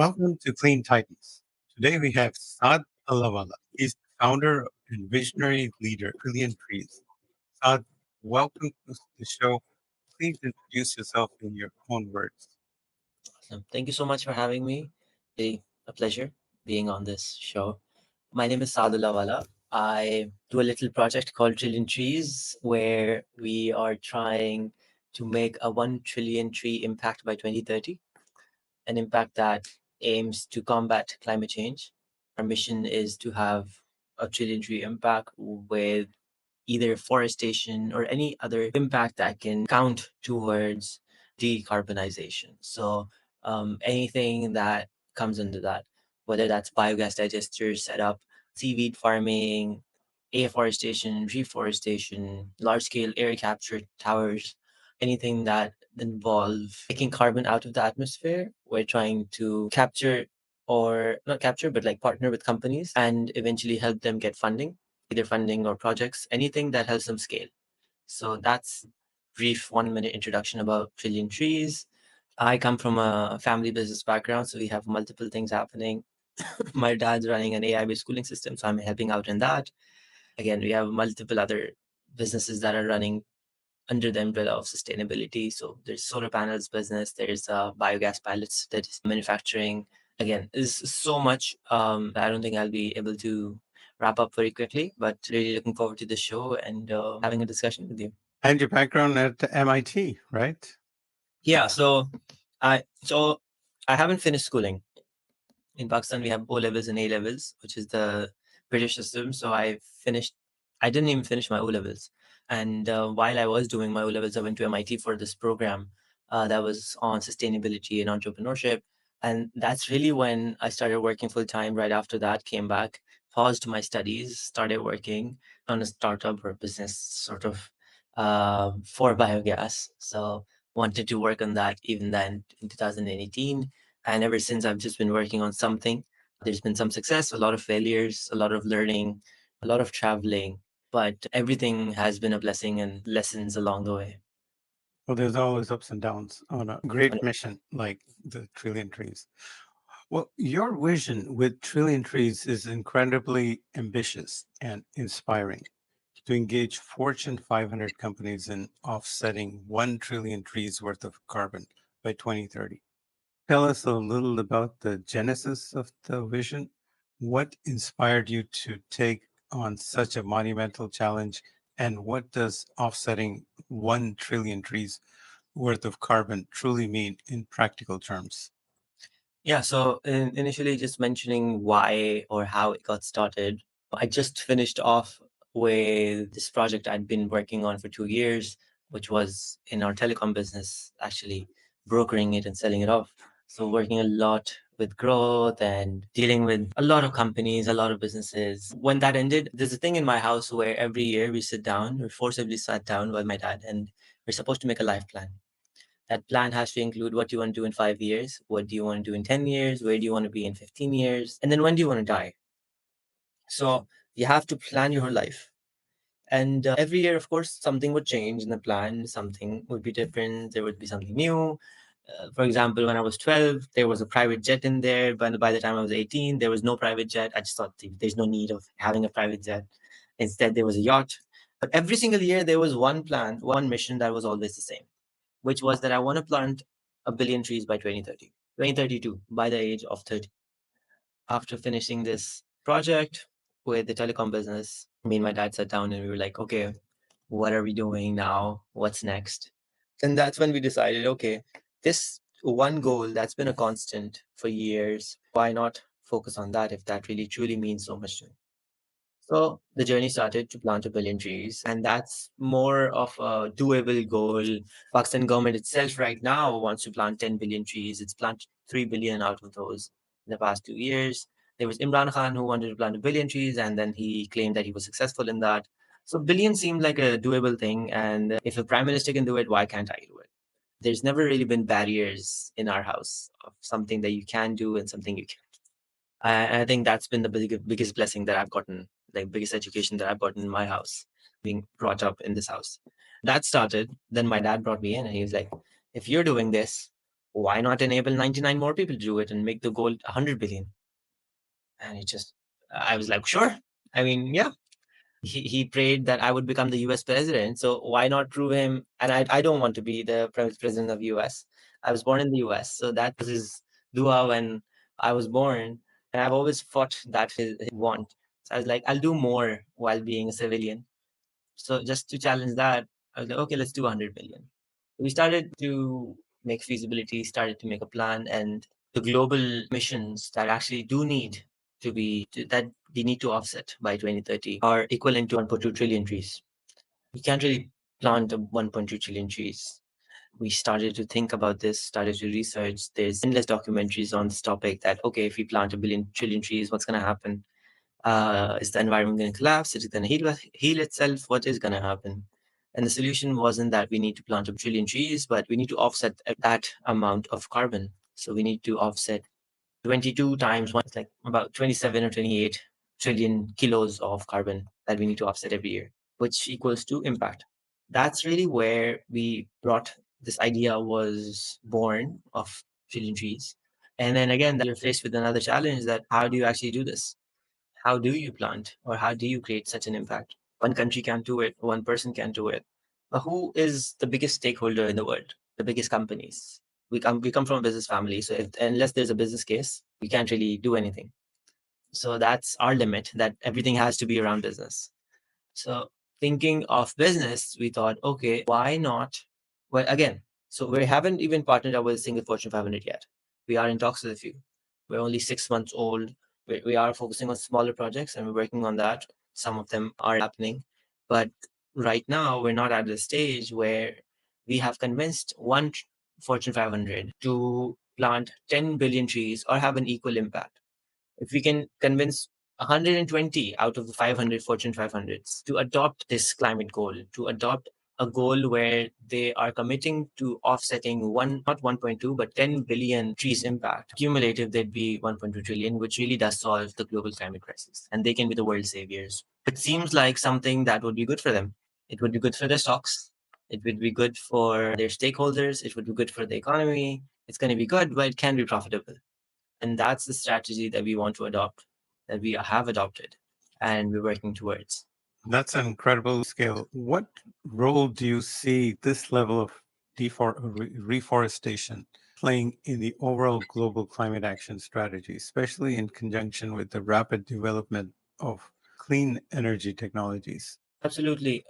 Welcome to CleanTitans. Today we have Saad Allahwala. He's the founder and visionary leader, Trillion Trees. Saad, welcome to the show. Please introduce yourself in your own words. Thank you so much for having me. A pleasure being on this show. My name is Saad Allahwala. I do a little project called Trillion Trees, where we are trying to make a 1 trillion tree impact by 2030, an impact that aims to combat climate change. Our mission is to have a trillion tree impact with either forestation or any other impact that can count towards decarbonization. So anything that comes into that, whether that's biogas digesters set up, seaweed farming, afforestation, reforestation, large scale air capture towers, anything that involve taking carbon out of the atmosphere. We're trying to capture or not capture, but like partner with companies and eventually help them get funding, either funding or projects, anything that helps them scale. So that's brief 1 minute introduction about Trillion Trees. I come from a family business background, so we have multiple things happening. My dad's running an AI-based schooling system, so I'm helping out in that. Again, we have multiple other businesses that are running under the umbrella of sustainability. So there's solar panels business, there's biogas pilots that is manufacturing. Again, there's so much. I don't think I'll be able to wrap up very quickly, but really looking forward to the show and having a discussion with you. And your background at MIT, right? Yeah, so I haven't finished schooling. In Pakistan, we have O levels and A levels, which is the British system. So I didn't even finish my O levels. And while I was doing my O levels, I went to MIT for this program that was on sustainability and entrepreneurship. And that's really when I started working full time. Right after that, came back, paused my studies, started working on a startup or business sort of for biogas. So wanted to work on that even then in 2018, and ever since, I've just been working on something. There's been some success, a lot of failures, a lot of learning, a lot of traveling, but everything has been a blessing and lessons along the way. Well, there's always ups and downs on a great mission like the Trillion Trees. Well, your vision with Trillion Trees is incredibly ambitious and inspiring to engage Fortune 500 companies in offsetting 1 trillion trees worth of carbon by 2030. Tell us a little about the genesis of the vision. What inspired you to take on such a monumental challenge? And what does offsetting 1 trillion trees worth of carbon truly mean in practical terms? Yeah, so initially, just mentioning why or how it got started. I just finished off with this project I'd been working on for 2 years, which was in our telecom business, actually brokering it and selling it off. So, working a lot with growth and dealing with a lot of companies, a lot of businesses. When that ended, there's a thing in my house where every year we sit down, we forcibly sat down with my dad, and we're supposed to make a life plan. That plan has to include what do you want to do in 5 years, what do you want to do in 10 years, where do you want to be in 15 years, and then when do you want to die. So you have to plan your whole life. And every year, of course, something would change in the plan, something would be different, there would be something new. For example, when I was 12, there was a private jet in there, but by the time I was 18, there was no private jet. I just thought there's no need of having a private jet. Instead, there was a yacht. But every single year, there was one plan, one mission that was always the same, which was that I want to plant a billion trees by 2030, 2032, by the age of 30. After finishing this project with the telecom business, me and my dad sat down and we were like, okay, what are we doing now? What's next? And that's when we decided, okay, this one goal that's been a constant for years, why not focus on that if that really truly means so much to me? So the journey started to plant a billion trees, and that's more of a doable goal. Pakistan government itself right now wants to plant 10 billion trees. It's planted 3 billion out of those in the past 2 years. There was Imran Khan who wanted to plant a billion trees, and then he claimed that he was successful in that. So billion seemed like a doable thing, and if a prime minister can do it, why can't I do it? There's never really been barriers in our house of something that you can do and something you can't. I think that's been the biggest blessing that I've gotten, like biggest education that I've gotten in my house, being brought up in this house. That started. Then my dad brought me in, and he was like, "If you're doing this, Why not enable 99 more people to do it and make the goal 100 billion? And I was like, sure. I mean, yeah. He prayed that I would become the US president. So why not prove him? And I don't want to be the president of US. I was born in the US. So that was his dua when I was born. And I've always fought that his want. So I was like, I'll do more while being a civilian. So just to challenge that, I was like, okay, let's do 100 billion. We started to make feasibility, started to make a plan, and the global emissions that actually do need that they need to offset by 2030 are equivalent to 1.2 trillion trees. We can't really plant 1.2 trillion trees. We started to think about this, started to research. There's endless documentaries on this topic that, okay, if we plant a billion trillion trees, what's going to happen? Is the environment going to collapse? Is it going to heal itself? What is going to happen? And the solution wasn't that we need to plant a trillion trees, but we need to offset that amount of carbon. So we need to offset 22 times one, it's like about 27 or 28 trillion kilos of carbon that we need to offset every year, which equals to impact. That's really where we brought this idea was born of trillion trees. And then again, that you're faced with another challenge that how do you actually do this? How do you plant or how do you create such an impact? One country can't do it, one person can't do it. But who is the biggest stakeholder in the world? The biggest companies. We come from a business family, so unless there's a business case, we can't really do anything. So that's our limit. That everything has to be around business. So thinking of business, we thought, okay, why not? Well, again, so we haven't even partnered up with a single Fortune 500 yet. We are in talks with a few. We're only 6 months old. We are focusing on smaller projects and we're working on that. Some of them are happening. But right now, we're not at the stage where we have convinced one Fortune 500 to plant 10 billion trees or have an equal impact. If we can convince 120 out of the 500 Fortune 500s to adopt this climate goal, to adopt a goal where they are committing to offsetting not 1.2, but 10 billion trees impact, cumulative, they'd be 1.2 trillion, which really does solve the global climate crisis. And they can be the world saviors. It seems like something that would be good for them. It would be good for their stocks. It would be good for their stakeholders. It would be good for the economy. It's going to be good, but it can be profitable. And that's the strategy that we want to adopt, that we have adopted, and we're working towards. That's an incredible scale. What role do you see this level of reforestation playing in the overall global climate action strategy, especially in conjunction with the rapid development of clean energy technologies? Absolutely.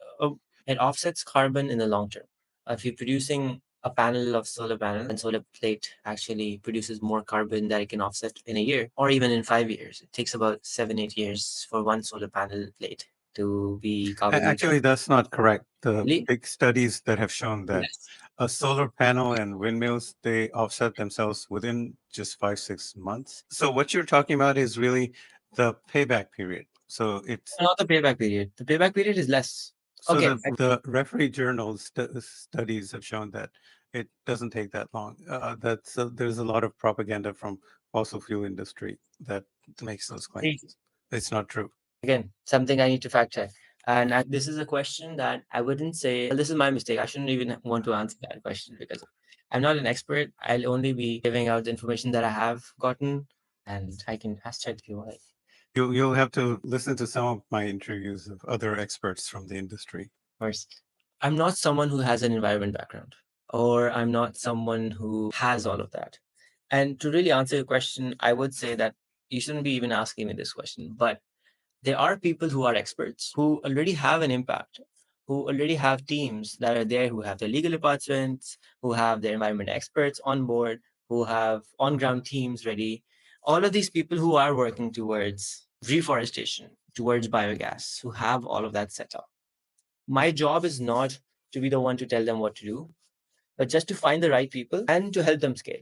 It offsets carbon in the long term. If you're producing a panel of solar panel and solar plate actually produces more carbon that it can offset in a year or even in 5 years. It takes about 7, 8 years for one solar panel plate to be carbon neutral. Actually, that's not correct. The Really? big studies that have shown that Yes. a solar panel and windmills, they offset themselves within just 5, 6 months. So what you're talking about is really the payback period. So it's Not the payback period. The payback period is less. so Okay. the referee journal studies have shown that it doesn't take that long. That's there's a lot of propaganda from fossil fuel industry that makes those claims. It's not true. Again, something I need to fact check. And this is a question that I wouldn't say, well, this is my mistake. I shouldn't even want to answer that question because I'm not an expert. I'll only be giving out the information that I have gotten, and I can fast check if you like. You'll have to listen to some of my interviews of other experts from the industry. First, I'm not someone who has an environment background, or I'm not someone who has all of that. And to really answer your question, I would say that you shouldn't be even asking me this question, but there are people who are experts who already have an impact, who already have teams that are there, who have their legal departments, who have their environment experts on board, who have on ground teams ready. All of these people who are working towards reforestation, towards biogas, who have all of that set up. My job is not to be the one to tell them what to do, but just to find the right people and to help them scale.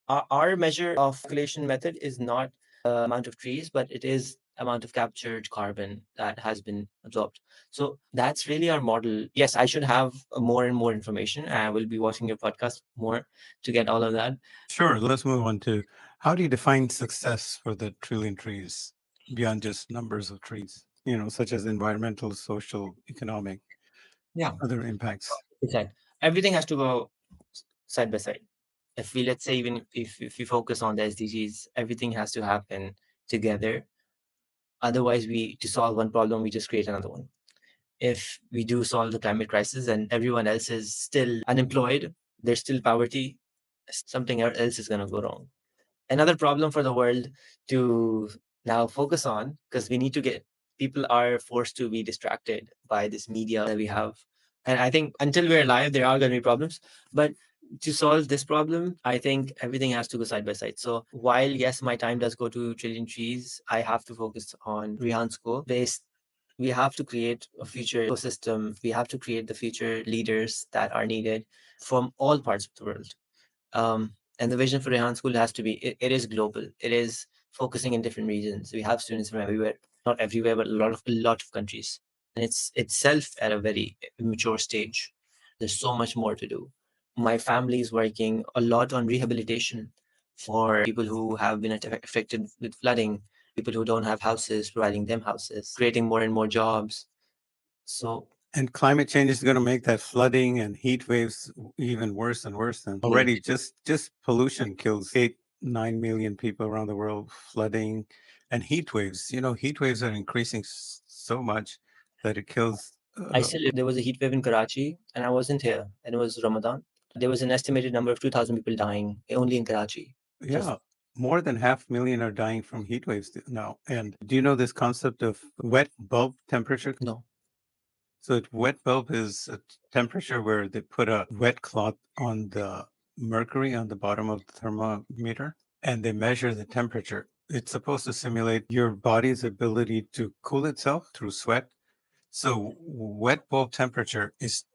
Our measure of calculation method is not amount of trees, but it is amount of captured carbon that has been absorbed. So that's really our model. Yes, I should have more and more information. I will be watching your podcast more to get all of that. Sure, let's move on to how do you define success for the trillion trees beyond just numbers of trees, such as environmental, social, economic, Yeah, other impacts? exactly. Everything has to go side by side. If we, let's say, even if we focus on the SDGs, everything has to happen together. Otherwise, to solve one problem, we just create another one. If we do solve the climate crisis and everyone else is still unemployed, there's still poverty, something else is going to go wrong. Another problem for the world to now focus on, because we need to get people are forced to be distracted by this media that we have. And I think until we're alive, there are going to be problems. But to solve this problem, I think everything has to go side by side. So while, yes, my time does go to trillion trees, I have to focus on Rihan's goal based. We have to create a future ecosystem. We have to create the future leaders that are needed from all parts of the world. And the vision for Rehan School has to be, it is global. It is focusing in different regions. We have students from everywhere, not everywhere, but a lot of countries. And it's itself at a very immature stage. There's so much more to do. My family is working a lot on rehabilitation for people who have been affected with flooding, people who don't have houses, providing them houses, creating more and more jobs. So And climate change is going to make that flooding and heat waves even worse and worse. Than already, just pollution kills 8-9 million people around the world. Flooding and heat waves. Heat waves are increasing so much that it kills. I still, there was a heat wave in Karachi, and I wasn't here, and it was Ramadan. There was an estimated number of 2,000 people dying only in Karachi. Yeah, more than 500,000 are dying from heat waves now. And do you know this concept of wet bulb temperature? No. So wet bulb is a temperature where they put a wet cloth on the mercury on the bottom of the thermometer and they measure the temperature. It's supposed to simulate your body's ability to cool itself through sweat. So wet bulb temperature is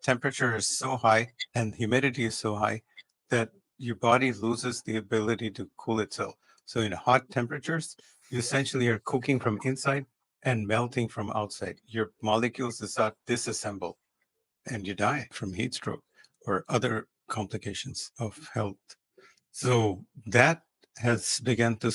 so high and humidity is so high that your body loses the ability to cool itself. So in hot temperatures, you essentially are cooking from inside and melting from outside. Your molecules disassemble and you die from heat stroke or other complications of health. So that has begun to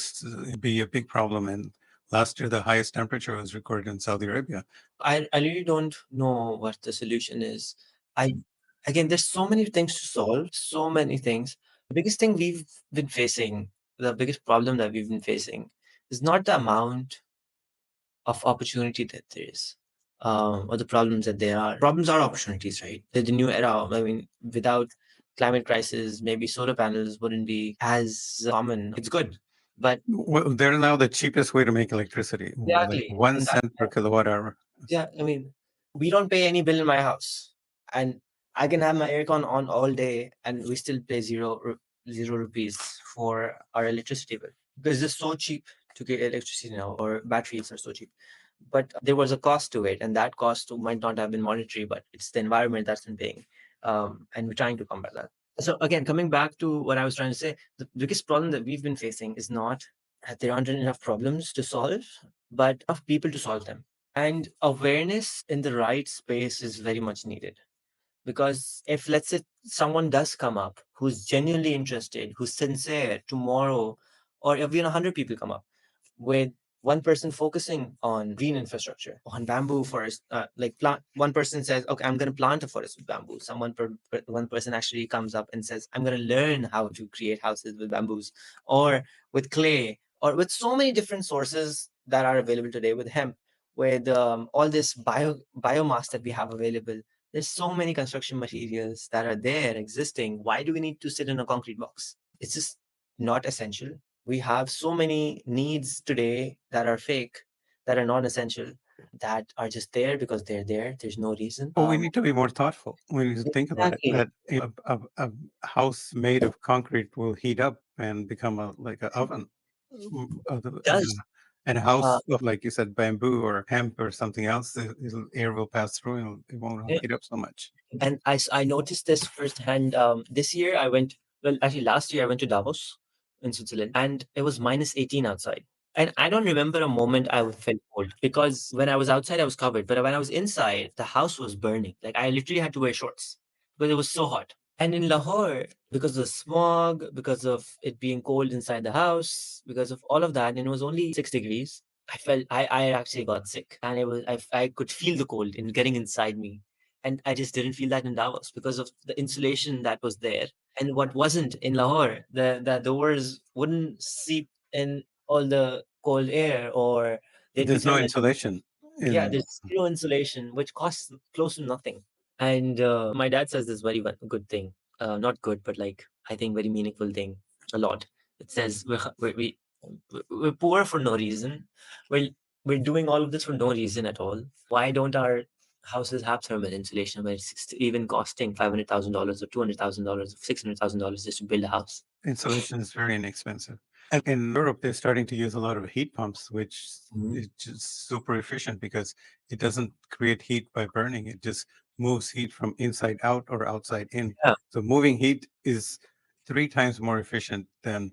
be a big problem. And last year, the highest temperature was recorded in Saudi Arabia. I really don't know what the solution is. Again, there's so many things to solve, so many things. The biggest thing we've been facing, the biggest problem that we've been facing is not the amount of opportunity that there is, or the problems that there are. Problems are opportunities, right? The new era, I mean, without climate crisis, maybe solar panels wouldn't be as common. It's good, but Well, they're now the cheapest way to make electricity, like exactly. 1 cent per kilowatt hour. Yeah, I mean, we don't pay any bill in my house, and I can have my aircon on all day, and we still pay zero rupees for our electricity bill because it's so cheap to get electricity now, or batteries are so cheap. But there was a cost to it, and that cost might not have been monetary, but it's the environment that's been paying, and we're trying to combat that. So again, coming back to what I was trying to say, the biggest problem that we've been facing is not that there aren't enough problems to solve, but of people to solve them. And awareness in the right space is very much needed. Because if, let's say, someone does come up who's genuinely interested, who's sincere tomorrow, or if 100 people come up with one person focusing on green infrastructure, on bamboo forest, one person says, okay, I'm going to plant a forest with bamboo. One person actually comes up and says, I'm going to learn how to create houses with bamboos, or with clay, or with so many different sources that are available today, with hemp, with all this biomass that we have available. There's so many construction materials that are there existing. Why do we need to sit in a concrete box? It's just not essential. We have so many needs today that are fake, that are non essential, that are just there because they're there. There's no reason. Well, we need to be more thoughtful. We need to think about it. Exactly. That a house made of concrete will heat up and become like an oven. Does And a house of, like you said, bamboo or hemp or something else, air will pass through and it won't yeah. heat up so much. And I noticed this firsthand. This year I went, well, actually last year I went to Davos in Switzerland, and it was minus 18 outside. And I don't remember a moment I felt cold, because when I was outside, I was covered. But when I was inside, the house was burning. Like, I literally had to wear shorts because it was so hot. And in Lahore, because of the smog, because of it being cold inside the house, because of all of that, and it was only 6 degrees, I actually got sick. And I could feel the cold in getting inside me. And I just didn't feel that in Davos because of the insulation that was there. and what wasn't in Lahore. The doors wouldn't seep in all the cold air, or they'd be There's no thermal. insulation Yeah, in. there's zero insulation, which costs close to nothing. And my dad says this very good thing, not good, but like I think very meaningful thing a lot. It says we're poor for no reason. We're we're doing all of this for no reason at all. Why don't our houses have thermal insulation where it's even costing $500,000 or $200,000 or $600,000 just to build a house? Insulation is very inexpensive. And in Europe, they're starting to use a lot of heat pumps, which Mhm. is just super efficient because it doesn't create heat by burning. It just moves heat from inside out or outside in. Yeah. So moving heat is 3 times more efficient than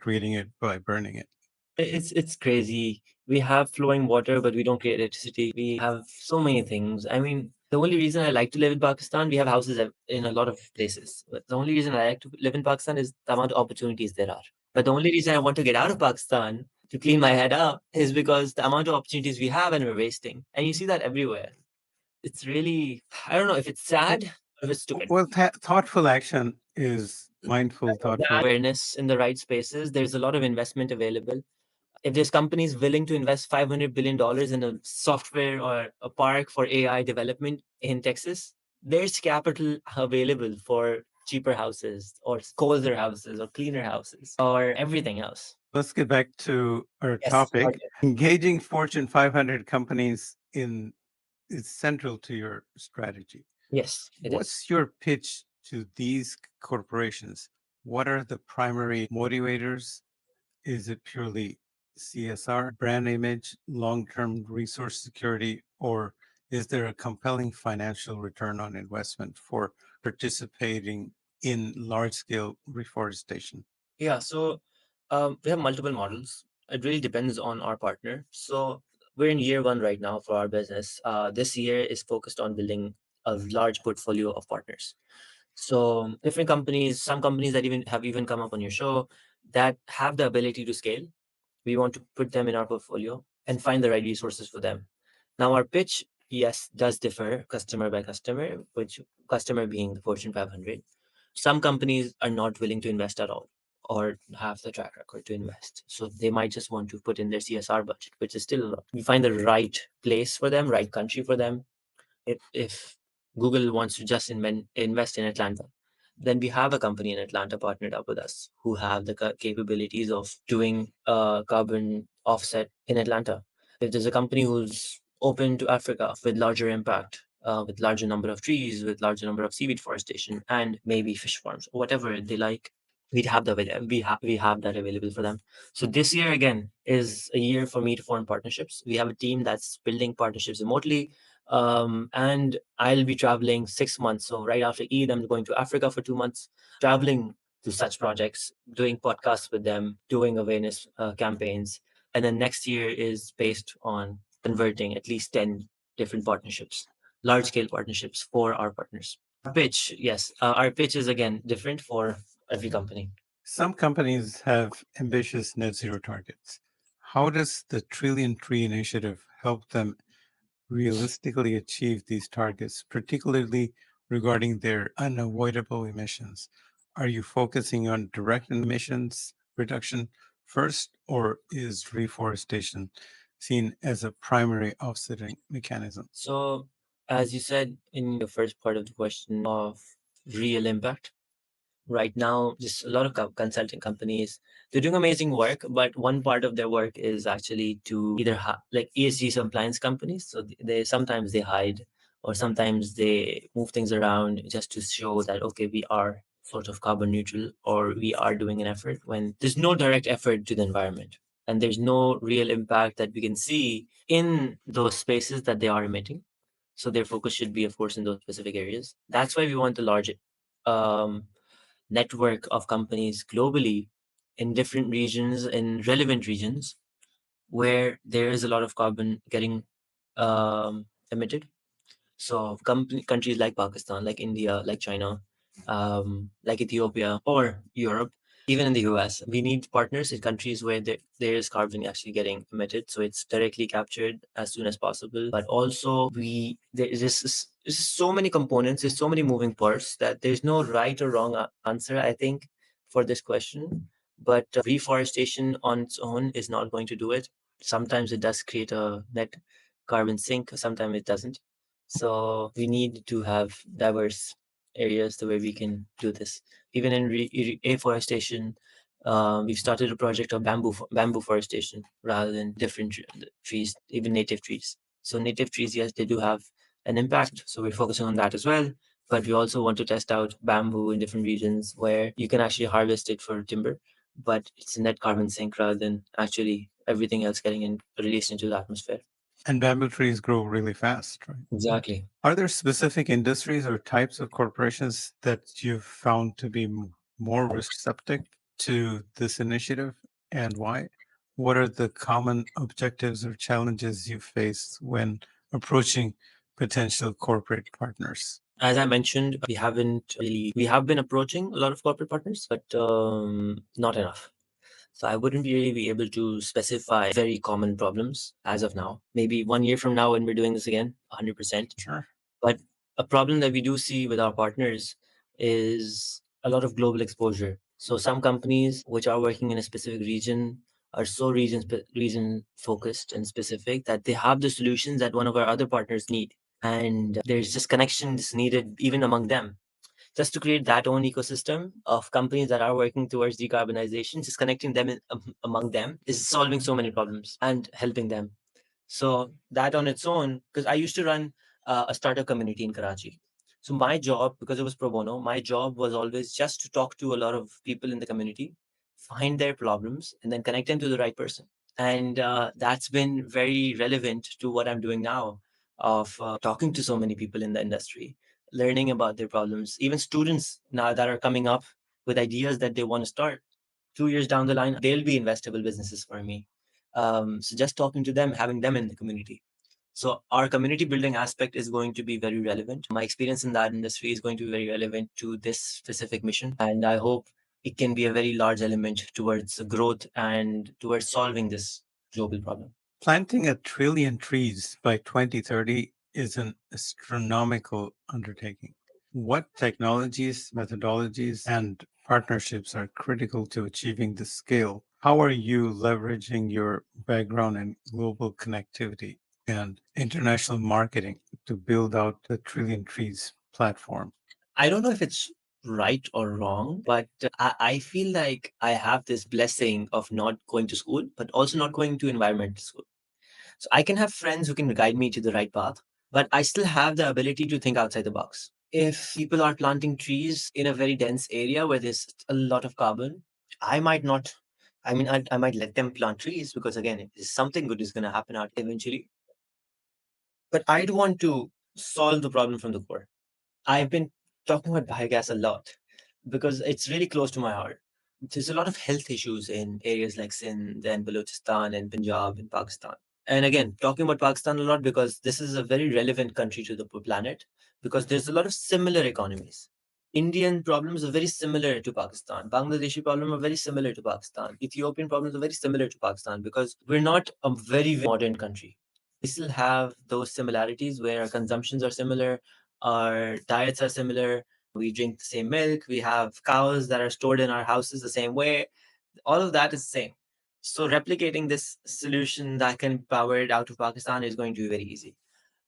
creating it by burning it. It's crazy. We have flowing water, but we don't create electricity. We have so many things. I mean, the only reason I like to live in Pakistan, we have houses in a lot of places. But the only reason I like to live in Pakistan is the amount of opportunities there are. But the only reason I want to get out of Pakistan to clean my head up is because the amount of opportunities we have and we're wasting. And you see that everywhere. It's really, I don't know if it's sad or if it's stupid. Well, thoughtful action is mindful, The thoughtful. awareness in the right spaces, there's a lot of investment available. If there's companies willing to invest $500 billion in a software or a park for AI development in Texas, there's capital available for cheaper houses or colder houses or cleaner houses or everything else. Let's get back to our Yes. topic. Engaging Fortune 500 companies in is central to your strategy. Yes, it is. What's your pitch to these corporations? What are the primary motivators? Is it purely CSR, brand image, long term resource security, or is there a compelling financial return on investment for participating in large scale reforestation? Yeah, so we have multiple models. It really depends on our partner. So we're in year one right now for our business. This year is focused on building a large portfolio of partners. So different companies, some companies that even come up on your show that have the ability to scale, we want to put them in our portfolio and find the right resources for them. Now, our pitch, yes, does differ customer by customer, which customer being the Fortune 500. Some companies are not willing to invest at all or have the track record to invest. So they might just want to put in their CSR budget, which is still a lot. We find the right place for them, right country for them. If Google wants to just invest in Atlanta, then we have a company in Atlanta partnered up with us who have the capabilities of doing carbon offset in Atlanta. If there's a company who's open to Africa with larger impact, with larger number of trees, with larger number of seaweed forestation, and maybe fish farms, whatever they like, we have that available for them. So this year again is a year for me to form partnerships. We have a team that's building partnerships remotely, and I'll be traveling 6 months. So right after Eid, I'm going to Africa for 2 months, traveling to such projects, doing podcasts with them, doing awareness campaigns. And then next year is based on converting at least 10 different partnerships, large scale partnerships for our partners. Pitch, yes, our pitch is again different for every company. Some companies have ambitious net zero targets. How does the Trillion Tree Initiative help them realistically achieve these targets, particularly regarding their unavoidable emissions? Are you focusing on direct emissions reduction first, or is reforestation seen as a primary offsetting mechanism? So, as you said in your first part of the question of real impact, right now just a lot of consulting companies, they're doing amazing work, but one part of their work is actually to either like ESG compliance companies, so they sometimes they hide or sometimes they move things around just to show that okay, we are sort of carbon neutral or we are doing an effort, when there's no direct effort to the environment and there's no real impact that we can see in those spaces that they are emitting. So their focus should be of course in those specific areas. That's why we want a large um, network of companies globally in different regions, in relevant regions, where there is a lot of carbon getting emitted. So countries like Pakistan, like India, like China, like Ethiopia or Europe, Even in the US, we need partners in countries where there is carbon actually getting emitted, so it's directly captured as soon as possible. But also, there's so many components, there's so many moving parts that there's no right or wrong answer, I think, for this question. But reforestation on its own is not going to do it. Sometimes it does create a net carbon sink, sometimes it doesn't. So we need to have diverse areas the way we can do this. Even in afforestation, we've started a project of bamboo forestation rather than different trees, even native trees. So native trees, yes, they do have an impact. So we're focusing on that as well. But we also want to test out bamboo in different regions where you can actually harvest it for timber, but it's a net carbon sink rather than actually everything else getting released into the atmosphere. And bamboo trees grow really fast, right? Exactly. Are there specific industries or types of corporations that you've found to be more receptive to this initiative, and why? What are the common objectives or challenges you face when approaching potential corporate partners? As I mentioned, we have been approaching a lot of corporate partners, but not enough. So I wouldn't really be able to specify very common problems as of now. Maybe 1 year from now when we're doing this again, 100%. Sure. But a problem that we do see with our partners is a lot of global exposure. So some companies which are working in a specific region are so region focused and specific that they have the solutions that one of our other partners need. And there's just connections needed even among them just to create that own ecosystem of companies that are working towards decarbonization, just connecting them among them is solving so many problems and helping them. So that on its own, because I used to run a startup community in Karachi. So my job, because it was pro bono, my job was always just to talk to a lot of people in the community, find their problems, and then connect them to the right person. And that's been very relevant to what I'm doing now of talking to so many people in the industry, learning about their problems, even students now that are coming up with ideas that they want to start. 2 years down the line, they'll be investable businesses for me. So just talking to them, having them in the community. So our community building aspect is going to be very relevant. My experience in that industry is going to be very relevant to this specific mission. And I hope it can be a very large element towards growth and towards solving this global problem. Planting 1 trillion trees by 2030 is an astronomical undertaking. What technologies, methodologies, and partnerships are critical to achieving this scale? How are you leveraging your background in global connectivity and international marketing to build out the Trillion Trees platform? I don't know if it's right or wrong, but I feel like I have this blessing of not going to school, but also not going to environmental school. So I can have friends who can guide me to the right path, but I still have the ability to think outside the box. If people are planting trees in a very dense area where there's a lot of carbon, I might not. I mean, I might let them plant trees because again, something good is going to happen out eventually. But I'd want to solve the problem from the core. I've been talking about biogas a lot because it's really close to my heart. There's a lot of health issues in areas like Sindh and Balochistan and Punjab and Pakistan. And again, talking about Pakistan a lot because this is a very relevant country to the planet because there's a lot of similar economies. Indian problems are very similar to Pakistan. Bangladeshi problems are very similar to Pakistan. Ethiopian problems are very similar to Pakistan because we're not a very modern country. We still have those similarities where our consumptions are similar, our diets are similar, we drink the same milk, we have cows that are stored in our houses the same way. All of that is the same. So replicating this solution that can be powered out of Pakistan is going to be very easy.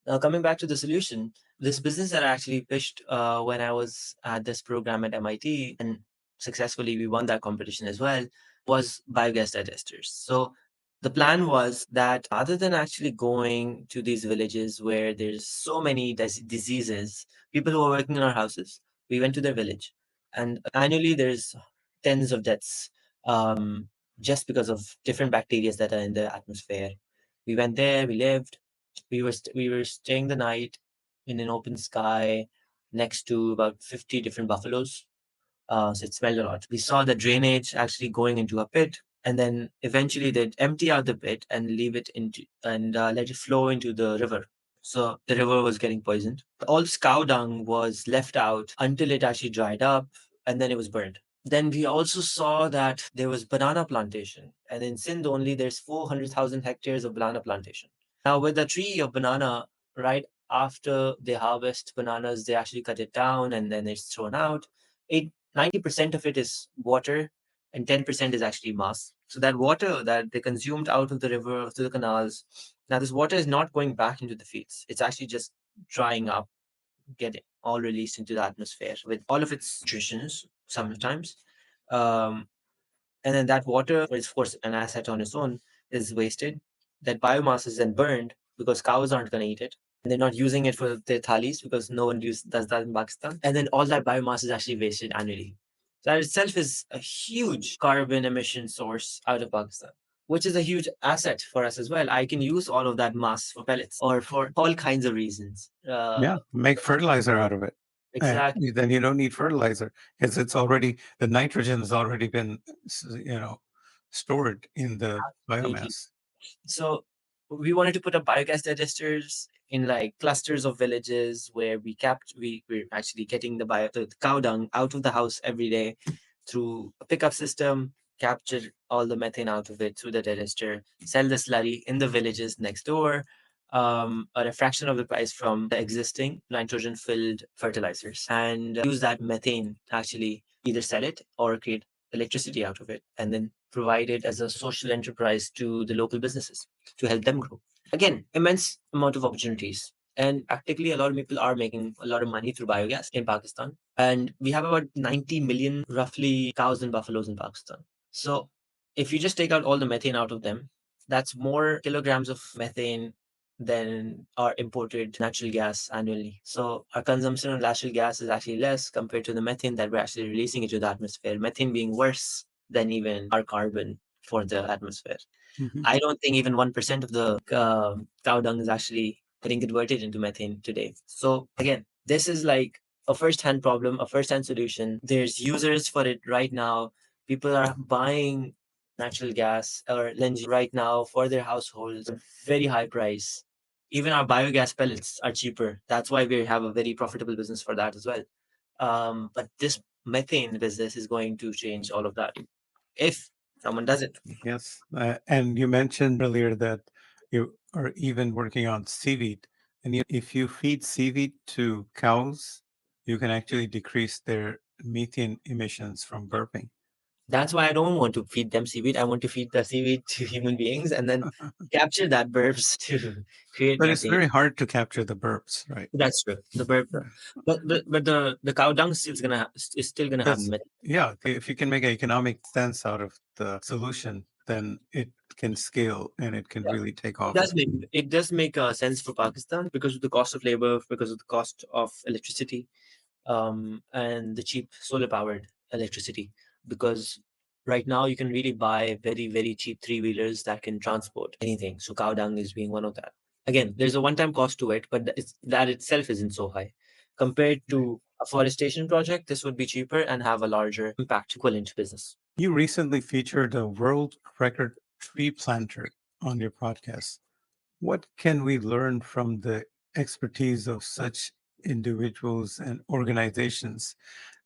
Now, coming back to the solution, this business that I actually pitched when I was at this program at MIT, and successfully we won that competition as well, was biogas digesters. So the plan was that rather than actually going to these villages where there's so many diseases, people who are working in our houses, we went to their village, and annually there's tens of deaths just because of different bacteria that are in the atmosphere. We went there, we lived, we were staying the night in an open sky next to about 50 different buffaloes. So it smelled a lot. We saw the drainage actually going into a pit, and then eventually they'd empty out the pit and leave it into and let it flow into the river. So the river was getting poisoned. All this cow dung was left out until it actually dried up, and then it was burned. Then we also saw that there was banana plantation, and in Sindh only there's 400,000 hectares of banana plantation. Now, with a tree of banana, right after they harvest bananas, they actually cut it down and then it's thrown out. 90% of it is water, and 10% is actually mass. So that water that they consumed out of the river to the canals, now this water is not going back into the fields. It's actually just drying up, getting all released into the atmosphere with all of its nutritions sometimes. Um, and then that water is, of course, an asset on its own, is wasted. That biomass is then burned because cows aren't going to eat it. And they're not using it for their thalis because no one does that in Pakistan. And then all that biomass is actually wasted annually. So that itself is a huge carbon emission source out of Pakistan, which is a huge asset for us as well. I can use all of that mass for pellets or for all kinds of reasons. Yeah, make fertilizer out of it. And Exactly. then you don't need fertilizer because it's already, the nitrogen has already been, stored in the Absolutely. biomass. So we wanted to put up biogas digesters in like clusters of villages where we're actually getting the cow dung out of the house every day through a pickup system, capture all the methane out of it through the digester, sell the slurry in the villages next door, at a fraction of the price from the existing nitrogen filled fertilizers, and use that methane to actually either sell it or create electricity out of it, and then provide it as a social enterprise to the local businesses to help them grow. Again, immense amount of opportunities. And practically, a lot of people are making a lot of money through biogas in Pakistan. And we have about 90 million, roughly, cows and buffaloes in Pakistan. So if you just take out all the methane out of them, that's more kilograms of methane than our imported natural gas annually. So our consumption of natural gas is actually less compared to the methane that we're actually releasing into the atmosphere. Methane being worse than even our carbon for the atmosphere. Mhm. I don't think even 1% of the cow dung is actually getting converted into methane today. So again, this is like a first-hand problem, a first-hand solution. There's users for it right now. People are buying natural gas or LNG right now for their households at very high price. Even our biogas pellets are cheaper. That's why we have a very profitable business for that as well. But this methane business is going to change all of that if someone does it. Yes. And you mentioned earlier that you are even working on seaweed. And if you feed seaweed to cows, you can actually decrease their methane emissions from burping. That's why I don't want to feed them seaweed. I want to feed the seaweed to human beings and then capture that burps to create But it's methane. very hard to capture the burps, right? That's true. The burp, but the cow dung is still gonna have That's, methane. yeah, if you can make economic sense out of the solution, then it can scale and it can Yeah. really take It off. does make it does make sense for Pakistan because of the cost of labor, because of the cost of electricity, and the cheap solar powered electricity. Because right now you can really buy very, very cheap three wheelers that can transport anything. So cow dung is being one of that. Again, there's a one time cost to it, but that itself isn't so high. Compared to a forestation project, this would be cheaper and have a larger impact equivalent business. You recently featured a world record tree planter on your podcast. What can we learn from the expertise of such individuals and organizations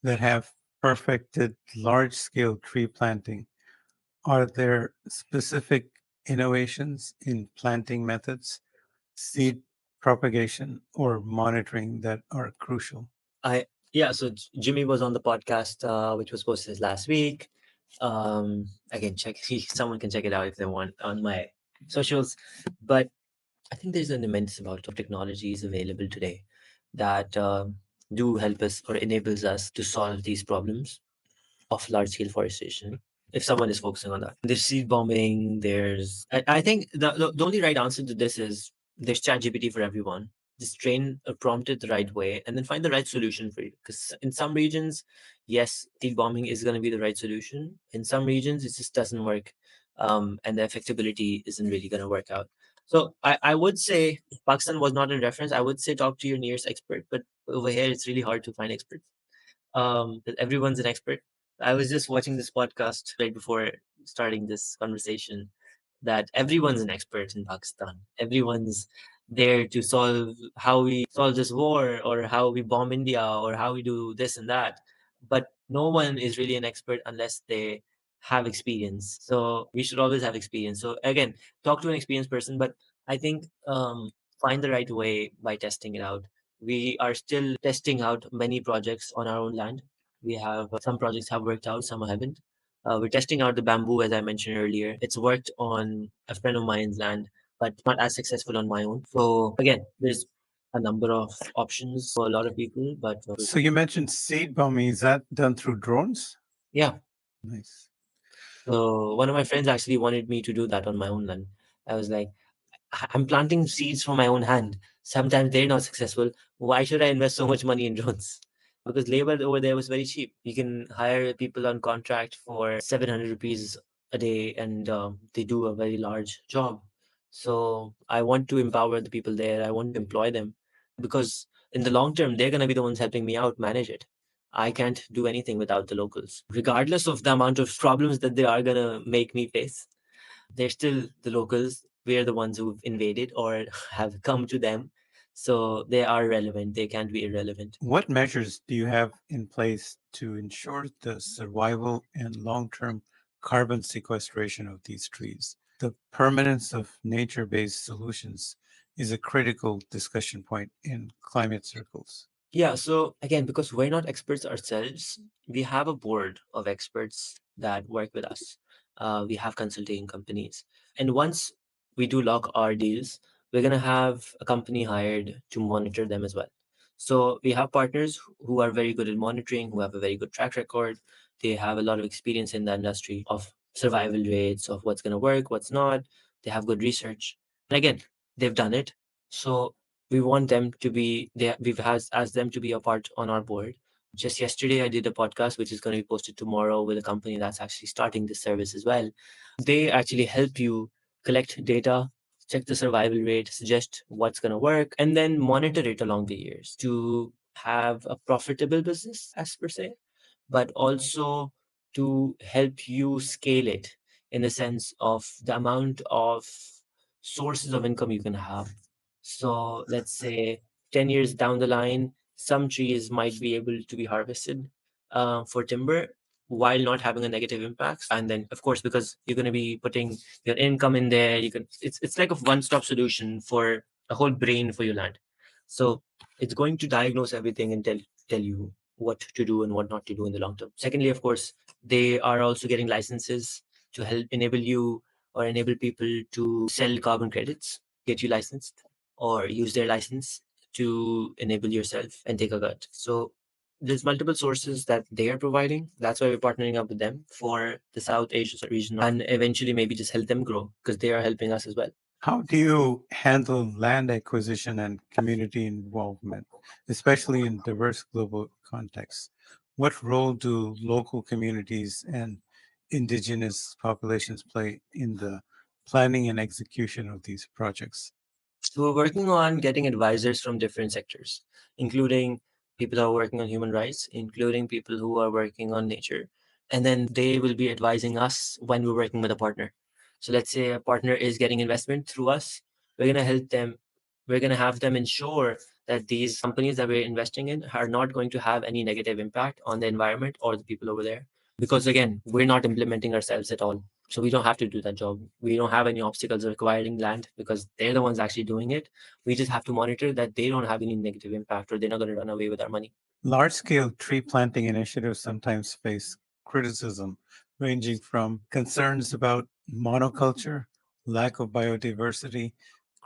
that have perfected large scale tree planting? Are there specific innovations in planting methods, seed propagation, or monitoring that are crucial? I Yeah, so Jimmy was on the podcast, which was posted last week. Again, someone can check it out if they want on my socials. But I think there's an immense amount of technologies available today that do help us or enables us to solve these problems of large scale forestation. If someone is focusing on that, there's seed bombing. I think the only right answer to this is there's ChatGPT for everyone. Just train or prompt it the right way, and then find the right solution for you. Because in some regions, yes, seed bombing is going to be the right solution. In some regions, it just doesn't work, and the effectability isn't really going to work out. So I would say if Pakistan was not a reference, I would say talk to your nearest expert. But over here, it's really hard to find experts. That everyone's an expert. I was just watching this podcast right before starting this conversation that everyone's an expert in Pakistan. Everyone's there to solve how we solve this war or how we bomb India or how we do this and that. but no one is really an expert unless they have experience. So we should always have experience. So again, talk to an experienced person, but I think find the right way by testing it out. We are still testing out many projects on our own land. We have some projects have worked out, some haven't. We're testing out the bamboo, as I mentioned earlier. It's worked on a friend of mine's land, but not as successful on my own. So again, there's a number of options for a lot of people, but So you mentioned seed bombing. Is that done through drones? yeah. Nice. So one of my friends actually wanted me to do that on my own land. I was like, I'm planting seeds from my own hand. Sometimes they're not successful. Why should I invest so much money in drones? Because labor over there was very cheap. You can hire people on contract for 700 rupees a day, and they do a very large job. So I want to empower the people there. I want to employ them because in the long term, they're going to be the ones helping me out manage it. I can't do anything without the locals, regardless of the amount of problems that they are going to make me face. They're still the locals. We're the ones who've invaded or have come to them. So they are relevant. They can't be irrelevant. What measures do you have in place to ensure the survival and long-term carbon sequestration of these trees? The permanence of nature-based solutions is a critical discussion point in climate circles. Yeah, so again, because we're not experts ourselves, we have a board of experts that work with us. We have consulting companies. And once we do lock our deals, we're going to have a company hired to monitor them as well. So we have partners who are very good at monitoring, who have a very good track record. They have a lot of experience in the industry of survival rates, of what's going to work, what's not. They have good research. And again, they've done it. So we want them to be there. We've has asked them to be a part on our board. Just yesterday I did a podcast which is going to be posted tomorrow with a company that's actually starting this service as well. They actually help you collect data, check the survival rate, suggest what's going to work, and then monitor it along the years to have a profitable business as per se, but also to help you scale it in the sense of the amount of sources of income you can have. So let's say 10 years down the line, some trees might be able to be harvested for timber while not having a negative impact. And then, of course, because you're going to be putting your income in there, you can. It's like a one-stop solution for a whole brain for your land. So it's going to diagnose everything and tell you what to do and what not to do in the long term. Secondly, of course, they are also getting licenses to help enable you or enable people to sell carbon credits, get you licensed, or use their license to enable yourself and take a cut. So there's multiple sources that they are providing. That's why we're partnering up with them for the South Asia region and eventually maybe just help them grow because they are helping us as well. How do you handle land acquisition and community involvement, especially in diverse global contexts? What role do local communities and indigenous populations play in the planning and execution of these projects? So we're working on getting advisors from different sectors, including people who are working on human rights, including people who are working on nature. And then they will be advising us when we're working with a partner. So let's say a partner is getting investment through us, we're going to help them. We're going to have them ensure that these companies that we're investing in are not going to have any negative impact on the environment or the people over there. Because again, we're not implementing ourselves at all. So we don't have to do that job. We don't have any obstacles of acquiring land because they're the ones actually doing it. We just have to monitor that they don't have any negative impact or they're not going to run away with our money. Large scale tree planting initiatives sometimes face criticism, ranging from concerns about monoculture, lack of biodiversity,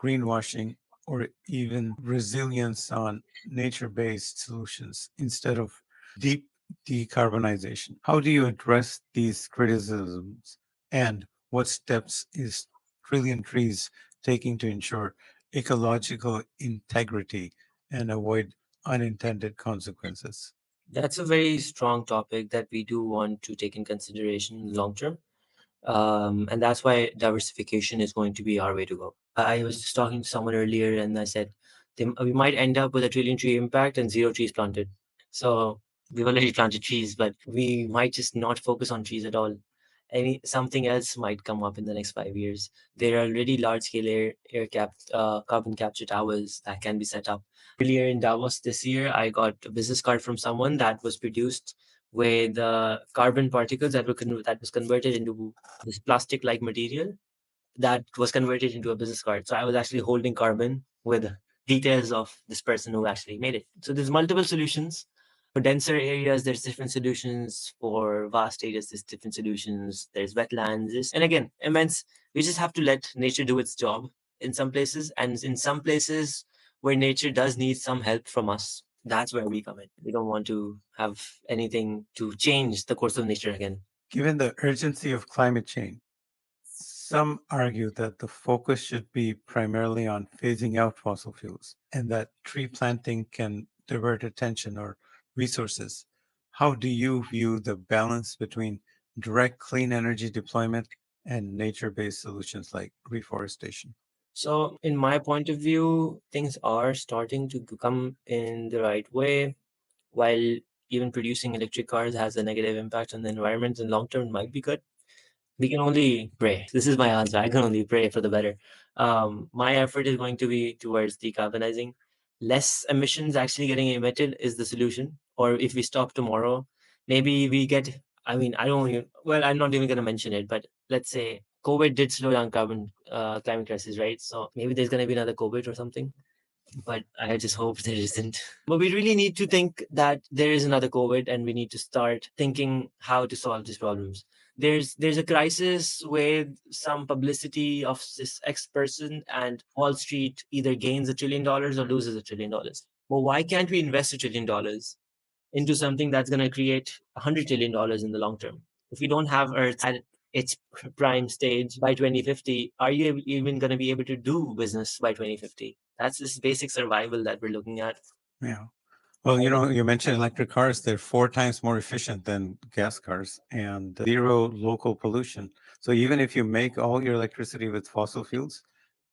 greenwashing, or even resilience on nature based solutions instead of deep decarbonization. How do you address these criticisms? And what steps is Trillion Trees taking to ensure ecological integrity and avoid unintended consequences? That's a very strong topic that we do want to take in consideration long term. And that's why diversification is going to be our way to go. I was just talking to someone earlier and I said we might end up with a trillion tree impact and zero trees planted. So we've already planted trees, but we might just not focus on trees at all. Any something else might come up in the next 5 years. There are already large scale carbon capture towers that can be set up. Earlier in Davos this year, I got a business card from someone that was produced with carbon particles that was converted into this plastic-like material that was converted into a business card. So I was actually holding carbon with details of this person who actually made it. So there's multiple solutions. For denser areas, there's different solutions. For vast areas, there's different solutions. There's wetlands. And again, immense. We just have to let nature do its job in some places. And in some places where nature does need some help from us, that's where we come in. We don't want to have anything to change the course of nature again. Given the urgency of climate change, some argue that the focus should be primarily on phasing out fossil fuels and that tree planting can divert attention or resources. How do you view the balance between direct clean energy deployment and nature based solutions like reforestation? So, in my point of view, things are starting to come in the right way. While even producing electric cars has a negative impact on the environment in long term, might be good. We can only pray. This is my answer. I can only pray for the better. My effort is going to be towards decarbonizing. Less emissions actually getting emitted is the solution. Or if we stop tomorrow, maybe we get. I mean, I don't even. Well, I'm not even going to mention it. But let's say COVID did slow down climate crisis, right? So maybe there's going to be another COVID or something, but I just hope there isn't. But we really need to think that there is another COVID, and we need to start thinking how to solve these problems. There's a crisis with some publicity of this X person, and Wall Street either gains $1 trillion or loses $1 trillion. Well, why can't we invest $1 trillion into something that's going to create $100 trillion in the long term? If we don't have Earth at its prime stage by 2050, are you even going to be able to do business by 2050? That's this basic survival that we're looking at. Yeah. Well, you mentioned electric cars, they're 4 times more efficient than gas cars and zero local pollution. So even if you make all your electricity with fossil fuels,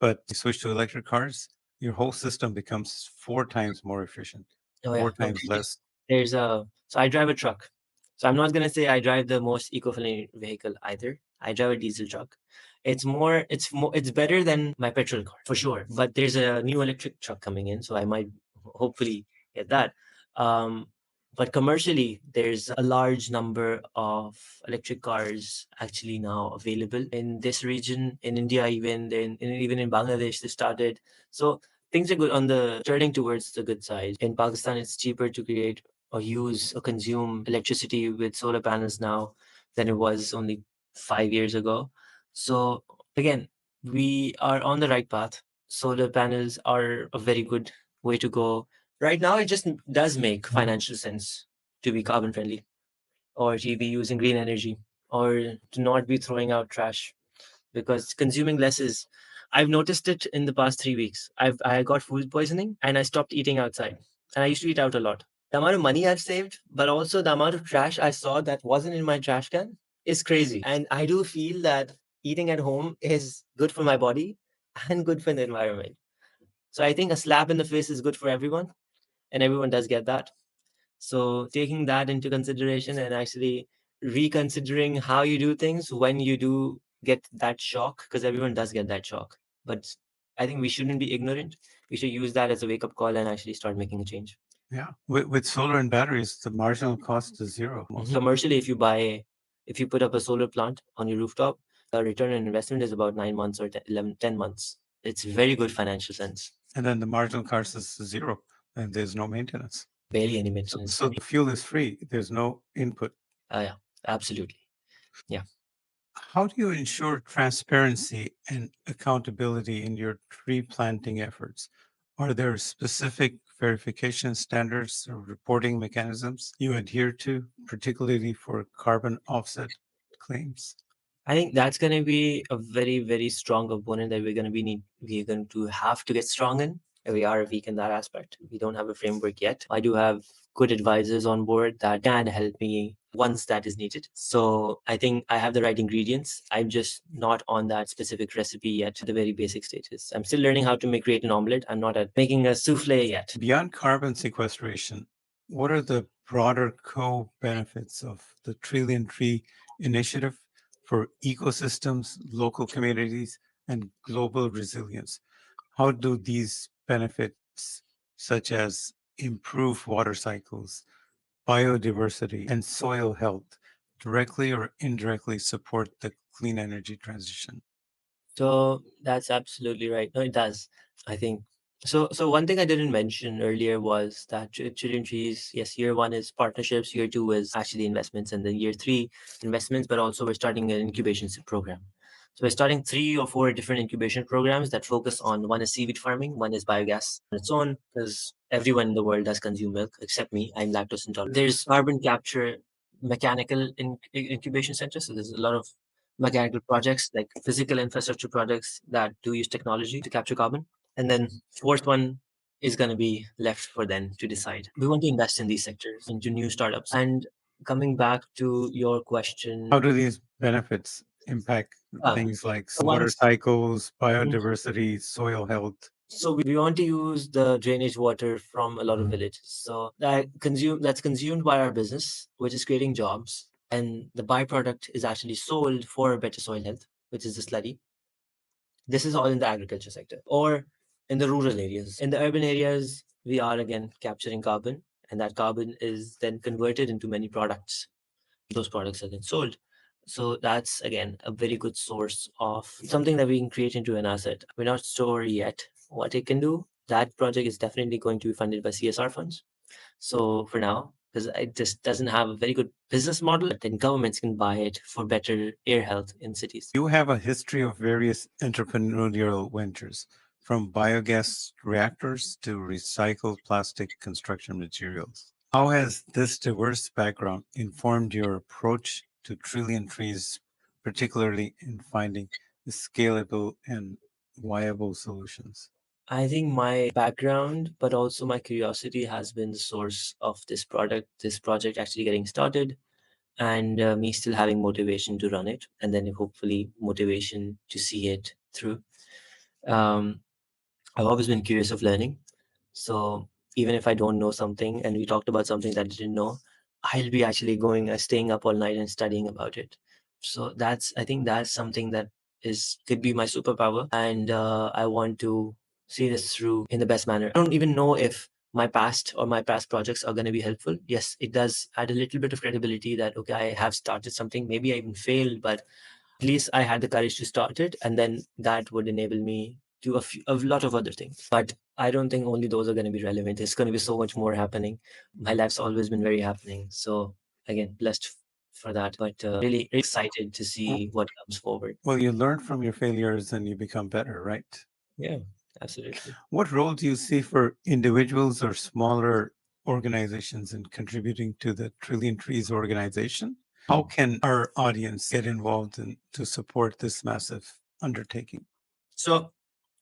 but you switch to electric cars, your whole system becomes 4 times more efficient, Oh four yeah, no, times less. there's a so I drive a truck. So I'm not gonna say I drive the most eco-friendly vehicle either. I drive a diesel truck. It's better than my petrol car for sure. But there's a new electric truck coming in, so I might hopefully get that. Um, but commercially, there's a large number of electric cars actually now available in this region, in India, even in Bangladesh, they started. So things are good on the turning towards the good side. In Pakistan, it's cheaper to create or use or consume electricity with solar panels now than it was only 5 years ago. So again, we are on the right path. Solar panels are a very good way to go. Right now, it just does make financial sense to be carbon friendly or to be using green energy or to not be throwing out trash because consuming less is. I've noticed it in the past 3 weeks. I got food poisoning and I stopped eating outside. And I used to eat out a lot. The amount of money I've saved, but also the amount of trash I saw that wasn't in my trash can is crazy. And I do feel that eating at home is good for my body and good for the environment. So I think a slap in the face is good for everyone, and everyone does get that. So taking that into consideration and actually reconsidering how you do things when you do get that shock, because everyone does get that shock. But I think we shouldn't be ignorant. We should use that as a wake up call and actually start making a change. Yeah. With solar and batteries, the marginal cost is zero. Commercially, if you put up a solar plant on your rooftop, the return on investment is about 9 months or 10 months. It's very good financial sense. And then the marginal cost is zero and there's no maintenance. Barely any So, maintenance. so the fuel is free. There's no input. Yeah, absolutely. Yeah. How do you ensure transparency and accountability in your tree planting efforts? Are there specific verification standards or reporting mechanisms you adhere to, particularly for carbon offset claims? I think that's going to be a very, very strong component that we're going to have to get strong in. We are weak in that aspect. We don't have a framework yet. I do have good advisors on board that can help me once that is needed. So I think I have the right ingredients. I'm just not on that specific recipe yet, the very basic stages. I'm still learning how to create an omelet. I'm not at making a souffle yet. Beyond carbon sequestration, what are the broader co-benefits of the Trillion Tree Initiative for ecosystems, local communities, and global resilience? How do these benefits, such as improved water cycles, biodiversity, and soil health directly or indirectly support the clean energy transition? So that's absolutely right. No, it does. I think so. So one thing I didn't mention earlier was that Trillion Trees, yes, year one is partnerships, year two is actually investments, and then year three investments, but also we're starting an incubation program. So we're starting 3 or 4 different incubation programs that focus on, one is seaweed farming, one is biogas on its own, because everyone in the world does consume milk except me. I'm lactose intolerant. There's carbon capture mechanical incubation centers. So there's a lot of mechanical projects, like physical infrastructure projects that do use technology to capture carbon. And then fourth one is going to be left for them to decide. We want to invest in these sectors, into new startups. And coming back to your question, How do these benefits impact things like water once cycles, biodiversity, soil health? so we want to use the drainage water from a lot of villages. So that's consumed by our business, which is creating jobs, and the byproduct is actually sold for better soil health, which is the slurry. This is all in the agriculture sector or in the rural areas. In the urban areas, we are again capturing carbon, and that carbon is then converted into many products. Those products are then sold. So that's again a very good source of something that we can create into an asset. We're not sure yet what it can do. That project is definitely going to be funded by CSR funds. So for now, because it just doesn't have a very good business model, then governments can buy it for better air health in cities. You have a history of various entrepreneurial ventures, from biogas reactors to recycled plastic construction materials. How has this diverse background informed your approach to Trillion Trees, particularly in finding scalable and viable solutions? I think my background, but also my curiosity has been the source of this project actually getting started, and me still having motivation to run it, and then hopefully motivation to see it through. Um, I've always been curious of learning. So even if I don't know something and we talked about something that I didn't know, I'll be actually staying up all night and studying about it. So I think that's something that could be my superpower. And I want to see this through in the best manner. I don't even know if my past projects are going to be helpful. Yes, it does add a little bit of credibility that, okay, I have started something. Maybe I even failed, but at least I had the courage to start it, and then that would enable me to a lot of other things. But I don't think only those are going to be relevant. It's going to be so much more happening. My life's always been very happening. So again, blessed for that, but really excited to see what comes forward. Well, you learn from your failures and you become better, right? Yeah, absolutely. What role do you see for individuals or smaller organizations in contributing to the Trillion Trees organization? How can our audience get involved in, to support this massive undertaking? So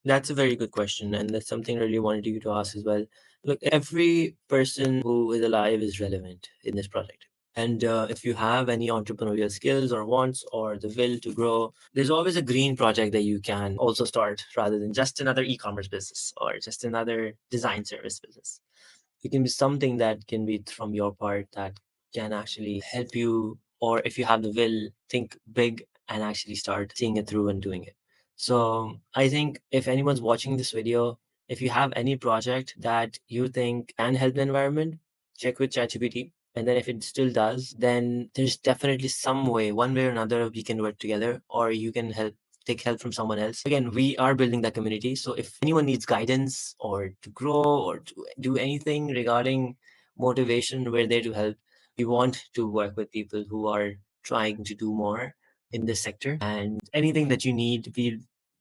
that's a very good question, and that's something I really wanted you to ask as well. Look, every person who is alive is relevant in this project. And if you have any entrepreneurial skills or wants or the will to grow, there's always a green project that you can also start rather than just another e commerce business or just another design service business. It can be something that can be from your part that can actually help you, or if you have the will, think big and actually start seeing it through and doing it. So I think if anyone's watching this video, if you have any project that you think can help the environment, check with ChatGPT. And then if it still does, then there's definitely some way, one way or another, we can work together, or you can take help from someone else. Again, we are building that community. So if anyone needs guidance or to grow or to do anything regarding motivation, we're there to help. We want to work with people who are trying to do more in this sector. And anything that you need,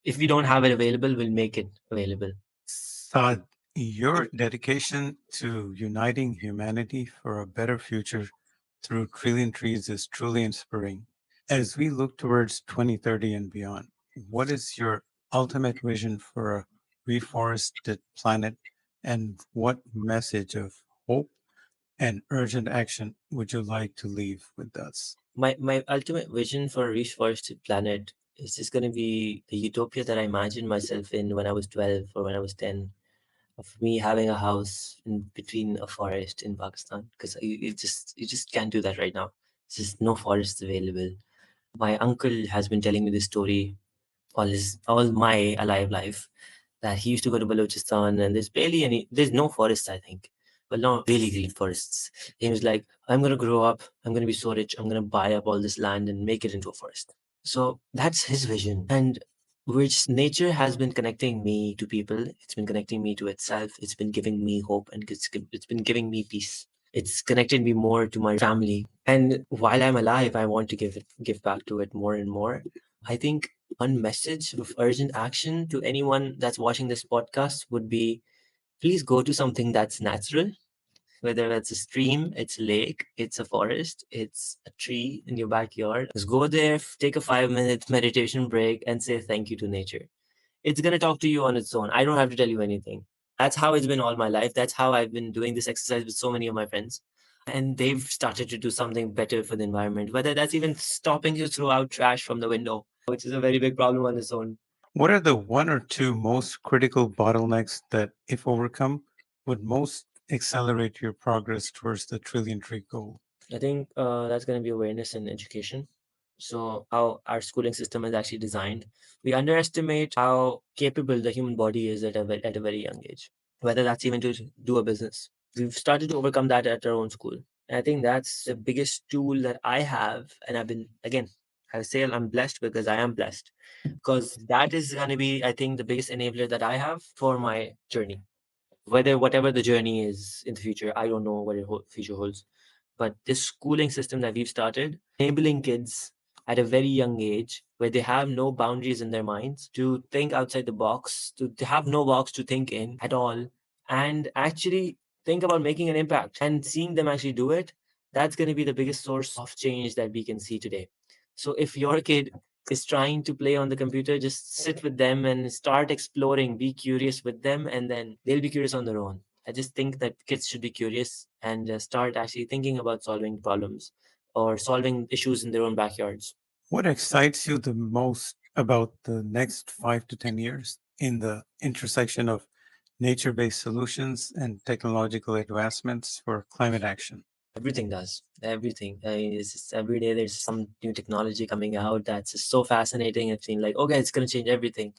if we don't have it available, we'll make it available. Saad, your dedication to uniting humanity for a better future through Trillion Trees is truly inspiring. As we look towards 2030 and beyond, what is your ultimate vision for a reforested planet, and what message of hope and urgent action would you like to leave with us? My ultimate vision for a reforested planet is just going to be the utopia that I imagined myself in when I was 12 or when I was 10, of me having a house in between a forest in Pakistan, because you just can't do that right now. There's just no forests available. My uncle has been telling me this story all my alive life, that he used to go to Balochistan and there's no forests, I think. well, not really green forests. He was like, I'm going to grow up, I'm going to be so rich, I'm going to buy up all this land and make it into a forest. So that's his vision. And which nature has been connecting me to people, it's been connecting me to itself, it's been giving me hope, and it's been giving me peace. It's connected me more to my family. And while I'm alive, I want to give back to it more and more. I think one message of urgent action to anyone that's watching this podcast would be, please go to something that's natural, whether it's a stream, it's a lake, it's a forest, it's a tree in your backyard. Just go there, take a 5 minute meditation break, and say thank you to nature. It's going to talk to you on its own. I don't have to tell you anything. That's how it's been all my life. That's how I've been doing this exercise with so many of my friends. And they've started to do something better for the environment, whether that's even stopping to throw out trash from the window, which is a very big problem on its own. What are the one or two most critical bottlenecks that, if overcome, would most accelerate your progress towards the trillion tree goal? I think that's going to be awareness and education. So, how our schooling system is actually designed, we underestimate how capable the human body is at a very young age, whether that's even to do a business. We've started to overcome that at our own school. And I think that's the biggest tool that I have. And I've been, again, I say I'm blessed because I am blessed, because that is going to be, I think, the biggest enabler that I have for my journey. Whatever the journey is in the future, I don't know what future holds. But this schooling system that we've started, enabling kids at a very young age, where they have no boundaries in their minds to think outside the box, to have no box to think in at all, and actually think about making an impact and seeing them actually do it, that's going to be the biggest source of change that we can see today. So if your kid is trying to play on the computer, just sit with them and start exploring, be curious with them, and then they'll be curious on their own. I just think that kids should be curious and start actually thinking about solving problems or solving issues in their own backyards. What excites you the most about the next 5 to 10 years in the intersection of nature based solutions and technological advancements for climate action? Everything does. Everything. I mean, it's just every day there's some new technology coming out that's just so fascinating. I've seen like, okay, it's gonna change everything.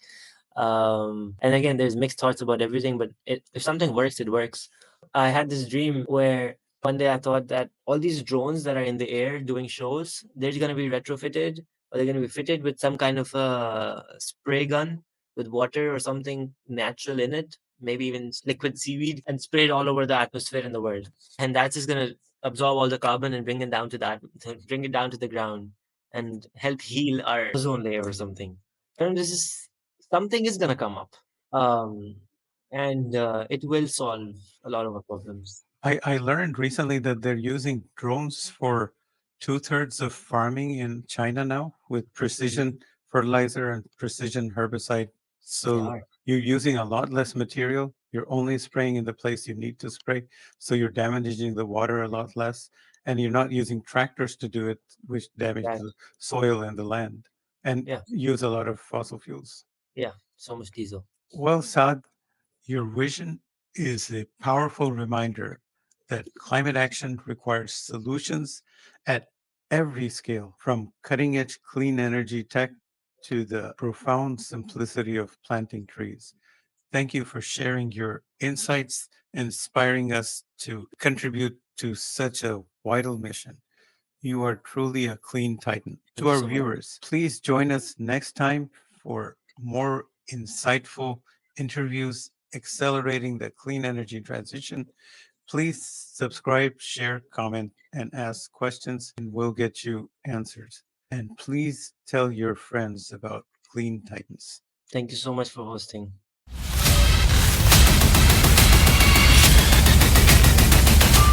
And again, there's mixed thoughts about everything, but if something works, it works. I had this dream where one day I thought that all these drones that are in the air doing shows, they're going to be retrofitted, or they're going to be fitted with some kind of a spray gun with water or something natural in it, maybe even liquid seaweed, and spray it all over the atmosphere in the world. And that's just going to absorb all the carbon and bring it down to bring it down to the ground and help heal our ozone layer or something. And this is something is gonna come up, um, and it will solve a lot of our problems. I learned recently that they're using drones for two-thirds of farming in China now with precision fertilizer and precision herbicide. They So are. you're using a lot less material. You're only spraying in the place you need to spray. So you're damaging the water a lot less. And you're not using tractors to do it, which damage That, the soil and the land and yeah, use a lot of fossil fuels. yeah, so much diesel. Well, Saad, your vision is a powerful reminder that climate action requires solutions at every scale, from cutting edge clean energy tech to the profound simplicity of planting trees. Thank you for sharing your insights, inspiring us to contribute to such a vital mission. You are truly a clean titan. Thank To you our so much. viewers, please join us next time for more insightful interviews accelerating the clean energy transition. Please subscribe, share, comment, and ask questions, and we'll get you answers. And please tell your friends about Clean Titans. Thank you so much for hosting.